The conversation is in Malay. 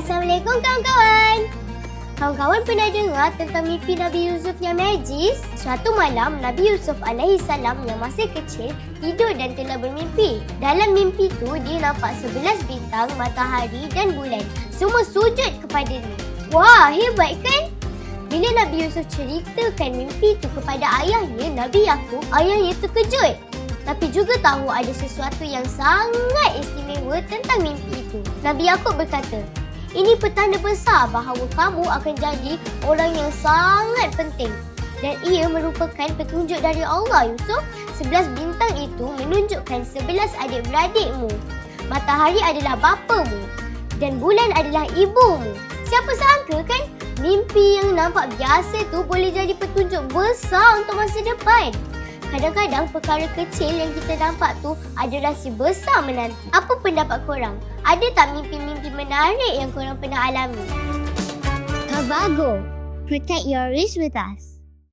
Assalamualaikum kawan-kawan. Kawan-kawan pernah dengar tentang mimpi Nabi Yusuf yang magis? Suatu malam, Nabi Yusuf alaihissalam yang masih kecil tidur dan telah bermimpi. Dalam mimpi tu dia nampak 11 bintang, matahari dan bulan. Semua sujud kepadanya. Wah, hebat kan? Bila Nabi Yusuf ceritakan mimpi tu kepada ayahnya, Nabi Yaqub, ayahnya terkejut. Tapi juga tahu ada sesuatu yang sangat istimewa tentang mimpi itu. Nabi Yaqub berkata, ini petanda besar bahawa kamu akan jadi orang yang sangat penting. Dan ia merupakan petunjuk dari Allah, Yusuf. 11 bintang itu menunjukkan 11 adik-beradikmu. Matahari adalah bapamu. Dan bulan adalah ibumu. Siapa sangka kan? Mimpi yang nampak biasa tu boleh jadi petunjuk besar untuk masa depan. Kadang-kadang perkara kecil yang kita nampak tu ada rahsia besar menanti. Apa pendapat korang? Ada tak mimpi-mimpi menarik yang korang pernah alami? Kavago, protect your wrist with us.